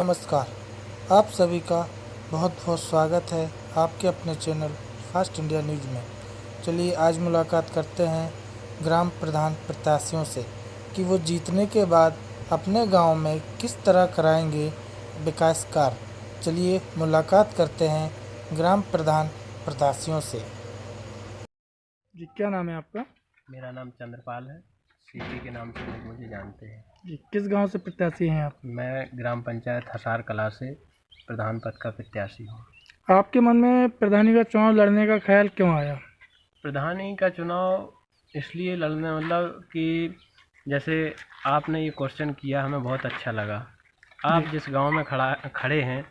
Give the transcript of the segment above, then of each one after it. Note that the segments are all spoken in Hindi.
नमस्कार। आप सभी का बहुत बहुत स्वागत है आपके अपने चैनल फास्ट इंडिया न्यूज़ में। चलिए आज मुलाकात करते हैं ग्राम प्रधान प्रत्याशियों से कि वो जीतने के बाद अपने गांव में किस तरह कराएंगे विकास कार्य। चलिए मुलाकात करते हैं ग्राम प्रधान प्रत्याशियों से। जी, क्या नाम है आपका? मेरा नाम चंद्रपाल है। सीपी के नाम से लोग मुझे जानते हैं। जी, किस गांव से प्रत्याशी हैं आप? मैं ग्राम पंचायत हसार कला से प्रधान पद का प्रत्याशी हूँ। आपके मन में प्रधानी का चुनाव लड़ने का ख्याल क्यों आया? प्रधानी का चुनाव इसलिए लड़ने कि जैसे आपने ये क्वेश्चन किया, हमें बहुत अच्छा लगा। आप जिस गांव में खड़े हैं,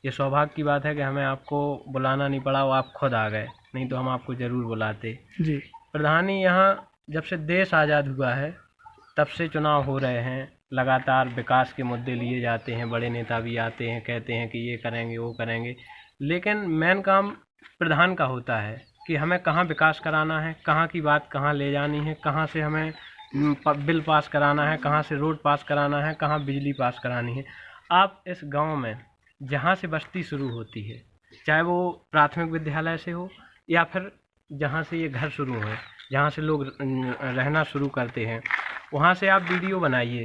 ये सौभाग्य की बात है कि हमें आपको बुलाना नहीं पड़ा, वो आप खुद आ गए, नहीं तो हम आपको ज़रूर बुलाते। जी, प्रधानी यहाँ जब से देश आज़ाद हुआ है तब से चुनाव हो रहे हैं। लगातार विकास के मुद्दे लिए जाते हैं, बड़े नेता भी आते हैं, कहते हैं कि ये करेंगे वो करेंगे, लेकिन मेन काम प्रधान का होता है कि हमें कहाँ विकास कराना है, कहाँ की बात कहाँ ले जानी है, कहाँ से हमें बिल पास कराना है, कहाँ से रोड पास कराना है, कहाँ बिजली पास करानी है। आप इस गांव में जहाँ से बस्ती शुरू होती है, चाहे वो प्राथमिक विद्यालय से हो या फिर जहाँ से ये घर शुरू हो, जहाँ से लोग रहना शुरू करते हैं, वहाँ से आप वीडियो बनाइए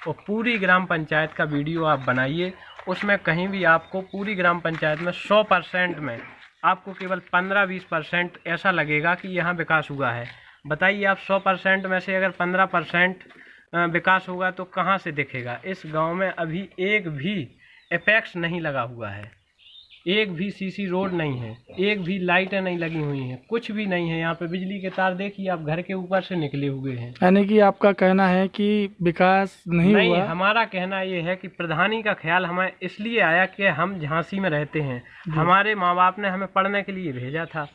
और पूरी ग्राम पंचायत का वीडियो आप बनाइए। उसमें कहीं भी आपको पूरी ग्राम पंचायत में 100% में आपको केवल 15-20% ऐसा लगेगा कि यहाँ विकास हुआ है। बताइए, आप 100% में से अगर 15% विकास होगा तो कहाँ से दिखेगा? इस गांव में अभी एक भी एपेक्स नहीं लगा हुआ है, एक भी सीसी रोड नहीं है, एक भी लाइटें नहीं लगी हुई हैं, कुछ भी नहीं है। यहाँ पे बिजली के तार देखिए, आप घर के ऊपर से निकले हुए हैं। यानी कि आपका कहना है कि विकास नहीं हुआ? हमारा कहना ये है कि प्रधानी का ख्याल हमें इसलिए आया कि हम झांसी में रहते हैं, हमारे माँ बाप ने हमें पढ़ने के लिए भेजा था,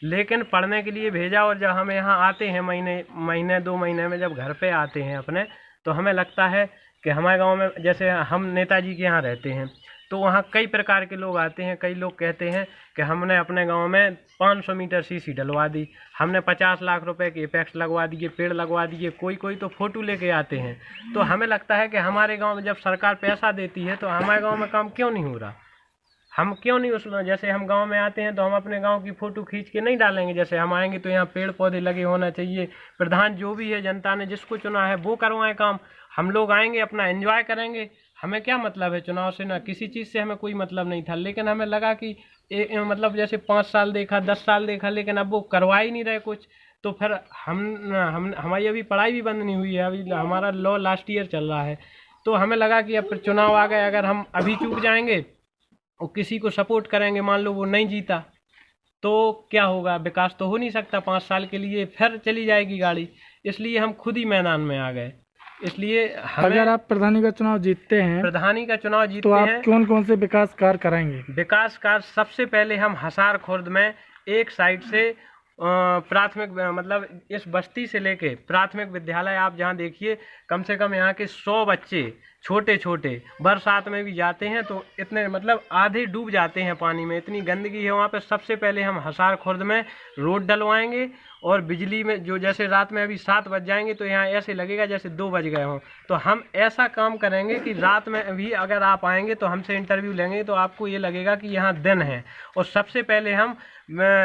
लेकिन पढ़ने के लिए भेजा और जब हम यहाँ आते हैं महीने 2 महीने में जब घर पे आते हैं अपने, तो हमें लगता है कि हमारे गांव में, जैसे हम नेताजी के यहाँ रहते हैं, तो वहाँ कई प्रकार के लोग आते हैं। कई लोग कहते हैं कि हमने अपने गांव में 500 मीटर सीसी डलवा दी, हमने 50 लाख रुपए के एपेक्स लगवा दिए, पेड़ लगवा दिए, कोई तो फोटो लेके आते हैं। तो हमें लगता है कि हमारे गांव में जब सरकार पैसा देती है तो हमारे गांव में काम क्यों नहीं हो रहा? हम क्यों नहीं उसमें, जैसे हम गांव में आते हैं तो हम अपने गांव की फ़ोटो खींच के नहीं डालेंगे? जैसे हम आएंगे तो यहाँ पेड़ पौधे लगे होना चाहिए। प्रधान जो भी है, जनता ने जिसको चुना है वो करवाएं काम। हम लोग आएंगे, अपना एंजॉय करेंगे, हमें क्या मतलब है चुनाव से? ना किसी चीज़ से हमें कोई मतलब नहीं था, लेकिन हमें लगा कि मतलब जैसे 5 साल देखा, 10 साल देखा, लेकिन अब वो करवा ही नहीं रहे कुछ। तो फिर हम हमारी अभी पढ़ाई भी बंद नहीं हुई है, अभी हमारा लॉ लास्ट ईयर चल रहा है। तो हमें लगा कि अब चुनाव आ गए, अगर हम अभी चूक जाएंगे और किसी को सपोर्ट करेंगे, मान लो वो नहीं जीता, तो क्या होगा? विकास तो हो नहीं सकता 5 साल के लिए, फिर चली जाएगी गाड़ी। इसलिए हम खुद ही मैदान में आ गए। इसलिए अगर आप प्रधानी का चुनाव जीतते हैं तो आप कौन कौन से विकास कार्य कराएंगे? विकास कार्य सबसे पहले हम हसार खुर्द में एक साइड से प्राथमिक, मतलब इस बस्ती से लेके प्राथमिक विद्यालय, आप जहाँ देखिए कम से कम यहाँ के 100 बच्चे छोटे छोटे बरसात में भी जाते हैं तो इतने, मतलब आधे डूब जाते हैं पानी में, इतनी गंदगी है वहाँ पे। सबसे पहले हम हसार खुर्द में रोड डलवाएंगे और बिजली में, जो जैसे रात में अभी 7 बज जाएंगे तो यहाँ ऐसे लगेगा जैसे 2 बज गए हों। तो हम ऐसा काम करेंगे कि रात में भी अगर आप आएंगे तो हमसे इंटरव्यू लेंगे तो आपको ये लगेगा कि यहाँ दिन है। और सबसे पहले हम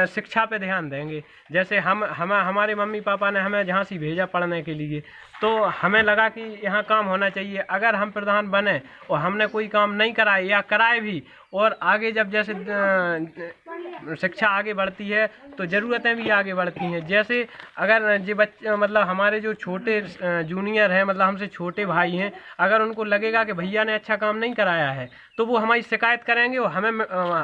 शिक्षा पे ध्यान देंगे। जैसे हमारे मम्मी पापा ने हमें झांसी भेजा पढ़ने के लिए, तो हमें लगा कि यहाँ काम होना चाहिए। अगर हम प्रधान बने और हमने कोई काम नहीं कराए या कराए भी, और आगे जब जैसे शिक्षा आगे बढ़ती है तो ज़रूरतें भी आगे बढ़ती हैं। जैसे अगर जो बच्चे, मतलब हमारे जो छोटे जूनियर हैं, मतलब हमसे छोटे भाई हैं, अगर उनको लगेगा कि भैया ने अच्छा काम नहीं कराया है तो वो हमारी शिकायत करेंगे और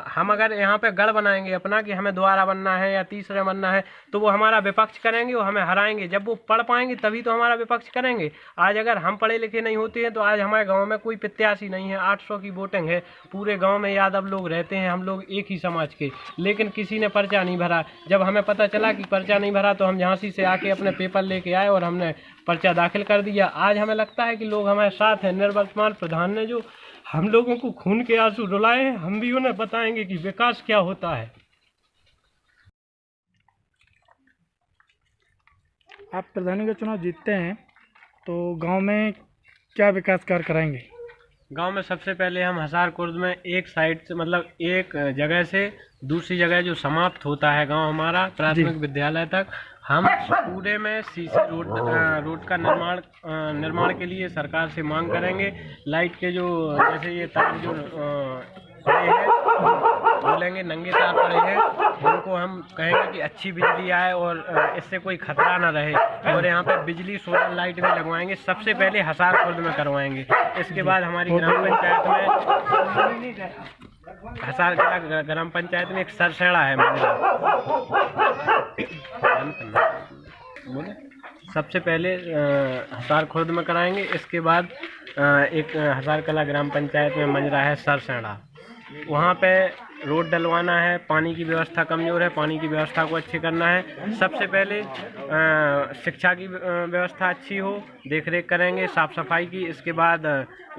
हम अगर यहाँ पे गढ़ बनाएंगे अपना कि हमें दोबारा बनना है या तीसरा बनना है, तो वो हमारा विपक्ष करेंगे और हमें हराएंगे। जब वो पढ़ पाएंगे तभी तो हमारा विपक्ष करेंगे। आज अगर हम पढ़े लिखे नहीं होते हैं तो आज हमारे गांव में कोई प्रत्याशी नहीं है। 800 की वोटिंग है, पूरे गांव में यादव लोग रहते हैं, हम लोग एक ही समाज के, लेकिन किसी ने पर्चा नहीं भरा। जब हमें पता चला कि पर्चा नहीं भरा तो हम झांसी से आके अपने पेपर लेके आए और हमने पर्चा दाखिल कर दिया। आज हमें लगता है कि लोग हमारे साथ हैं। निर्वर्तमान प्रधान ने जो हम लोगों को खून के आंसू रुलाए हैं, हम भी उन्हें बताएंगे कि विकास क्या होता है। आप प्रधानी का चुनाव जीतते हैं तो गांव में क्या विकास कार्य कराएंगे? गांव में सबसे पहले हम हसार खुर्द में एक साइड से मतलब एक जगह से दूसरी जगह जो समाप्त होता है गांव हमारा प्राथमिक विद्यालय तक, हम पूरे में सीसी रोड का निर्माण के लिए सरकार से मांग करेंगे। लाइट के जो जैसे ये तार जो पड़े हैं, बोलेंगे नंगे तार पड़े हैं, उनको हम कहेंगे कि अच्छी बिजली आए और इससे कोई खतरा ना रहे। और यहाँ पे बिजली सोलर लाइट भी लगवाएंगे, सबसे पहले हसार खुर्द में करवाएंगे। इसके बाद हमारी ग्राम पंचायत में हसार कला ग्राम पंचायत में एक सरसेड़ा है सबसे पहले हसार खुर्द में कराएंगे। इसके बाद एक हसार कला ग्राम पंचायत में मंजरा है सरसेड़ा, वहाँ पे रोड डलवाना है। पानी की व्यवस्था कमज़ोर है, पानी की व्यवस्था को अच्छी करना है। सबसे पहले शिक्षा की व्यवस्था अच्छी हो, देख रेख करेंगे, साफ़ सफाई की। इसके बाद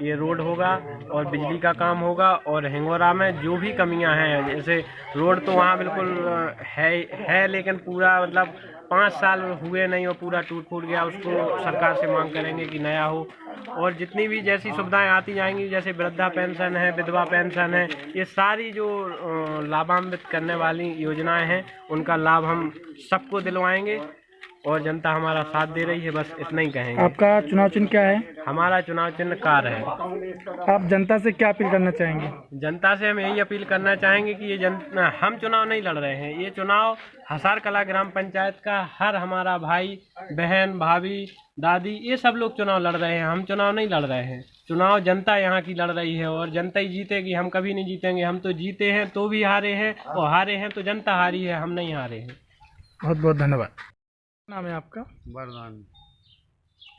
ये रोड होगा और बिजली का काम होगा। और हिंगोरा में जो भी कमियां हैं, जैसे रोड तो वहाँ बिल्कुल है लेकिन पूरा मतलब 5 साल हुए नहीं और पूरा टूट फूट गया, उसको सरकार से मांग करेंगे कि नया हो। और जितनी भी जैसी सुविधाएं आती जाएंगी, जैसे वृद्धा पेंशन है, विधवा पेंशन है, ये सारी जो लाभान्वित करने वाली योजनाएं हैं, उनका लाभ हम सबको दिलवाएंगे। और जनता हमारा साथ दे रही है, बस इतना ही कहेंगे। आपका चुनाव चिन्ह क्या है? हमारा चुनाव चिन्ह कार है। आप जनता से क्या अपील करना चाहेंगे? जनता से हम यही अपील करना चाहेंगे कि हम चुनाव नहीं लड़ रहे हैं, ये चुनाव हसार कला ग्राम पंचायत का हर हमारा भाई बहन भाभी दादी ये सब लोग चुनाव लड़ रहे हैं, हम चुनाव नहीं लड़ रहे हैं। चुनाव जनता यहाँ की लड़ रही है और जनता ही जीतेगी, हम कभी नहीं जीतेंगे। हम तो जीते हैं तो भी हारे हैं, और हारे हैं तो जनता हारी है, हम नहीं हारे हैं। बहुत बहुत धन्यवाद। नाम है आपका? वरदान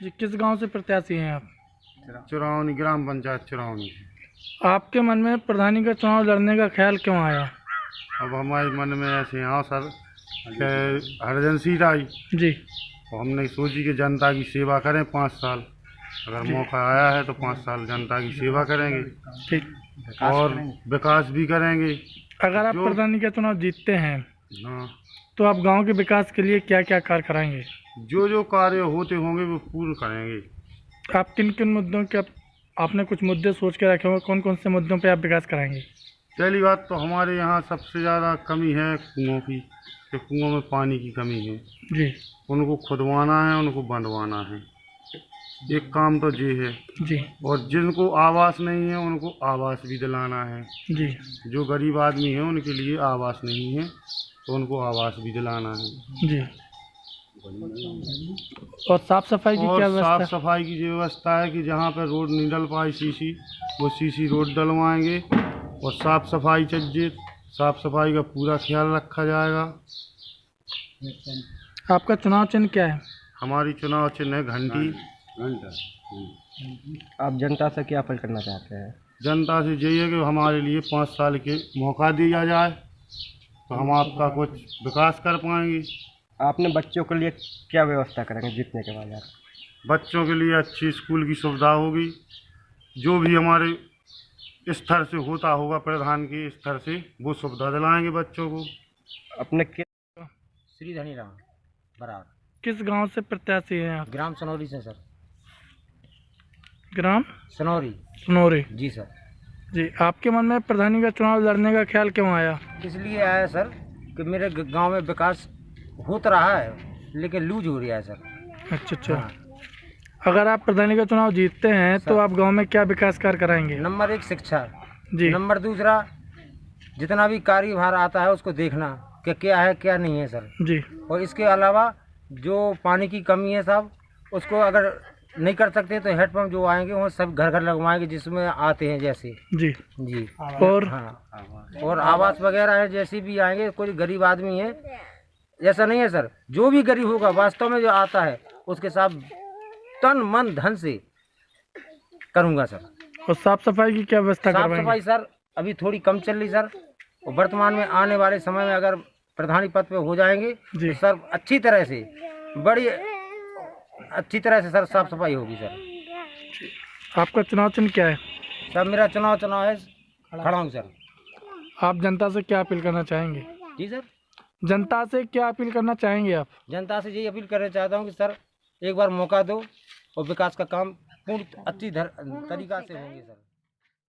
जी, किस गांव से प्रत्याशी हैं आप? चुरावनी ग्राम पंचायत चुरावनी। आपके मन में प्रधानी का चुनाव लड़ने का ख्याल क्यों आया? अब हमारे मन में ऐसे हाँ सर इमरजेंसी आई जी, तो हमने सोची कि जनता की सेवा करें 5 साल। अगर मौका आया है तो 5 साल जनता की सेवा करेंगे, ठीक। और विकास भी करेंगे। अगर आप प्रधानी का चुनाव जीतते हैं हाँ, तो आप गांव के विकास के लिए क्या क्या कार्य कराएंगे? जो जो कार्य होते होंगे वो पूर्ण करेंगे। आप किन किन मुद्दों के आपने कुछ मुद्दे सोच के रखे होंगे, कौन कौन से मुद्दों पे आप विकास कराएंगे? पहली बात तो हमारे यहाँ सबसे ज़्यादा कमी है कुओं की, कि कुओं में पानी की कमी है जी उनको खुदवाना है, उनको बंधवाना है। एक काम तो ये है जी और जिनको आवास नहीं है उनको आवास भी दिलाना है। जी जो गरीब आदमी है उनके लिए आवास नहीं है तो उनको आवास भी दिलाना है जी। और साफ सफाई की और क्या साफ व्यवस्था? सफाई की व्यवस्था है कि जहाँ पर रोड नहीं डल पाए सीसी, वो सीसी रोड डलवाएंगे। और साफ सफाई चाहिए, साफ सफाई का पूरा ख्याल रखा जाएगा। आपका चुनाव चिन्ह क्या है? हमारी चुनाव चिन्ह है घंटी। आप जनता से क्या अपील करना चाहते हैं? जनता से यही है कि हमारे लिए 5 साल के मौका दिया जाए तो हम आपका कुछ विकास कर पाएंगे। आपने बच्चों के लिए क्या व्यवस्था करेंगे जीतने के बाद? बच्चों के लिए अच्छी स्कूल की सुविधा होगी, जो भी हमारे स्तर से होता होगा प्रधान के स्तर से वो सुविधा दिलाएंगे बच्चों को। अपने श्री धनी राम बराबर, किस गांव से प्रत्याशी हैं आप? ग्राम सनौरी से सर। ग्राम सनौरी सुनोरे। जी सर। जी, आपके मन में प्रधानी का चुनाव लड़ने का ख्याल क्यों आया? इसलिए आया सर कि मेरे गांव में विकास होता रहा है लेकिन लूज हो रहा है सर। अच्छा अच्छा। हाँ। अगर आप प्रधानी का चुनाव जीतते हैं तो आप गांव में क्या विकास कार्य कराएंगे? नंबर 1 शिक्षा जी नंबर 2 जितना भी कार्यभार आता है उसको देखना कि क्या है क्या नहीं है सर। जी और इसके अलावा जो पानी की कमी है साहब, उसको अगर नहीं कर सकते तो हेडपम्प जो आएंगे वो सब घर घर लगवाएंगे जिसमें आते हैं जैसे। जी जी। और हाँ, और आवास वगैरह है जैसे भी आएंगे। कोई गरीब आदमी है ऐसा नहीं है सर, जो भी गरीब होगा वास्तव में जो आता है उसके साथ तन मन धन से करूँगा सर। और साफ सफाई की क्या व्यवस्था साफ करवाएंगे? सफाई सर अभी थोड़ी कम चल रही सर, और वर्तमान में आने वाले समय में अगर प्रधानी पद पे हो जाएंगे जी। तो सर अच्छी तरह से बड़ी अच्छी तरह से सर साफ सफाई होगी सर। आपका चुनाव चिन्ह क्या है? सर मेरा चुनाव है खड़ा हूँ सर। आप जनता से क्या अपील करना चाहेंगे? जी सर, जनता से क्या अपील करना चाहेंगे आप? जनता से यही अपील करना चाहता हूँ कि सर एक बार मौका दो और विकास का काम पूर्ण अच्छी तरीका से होंगे सर।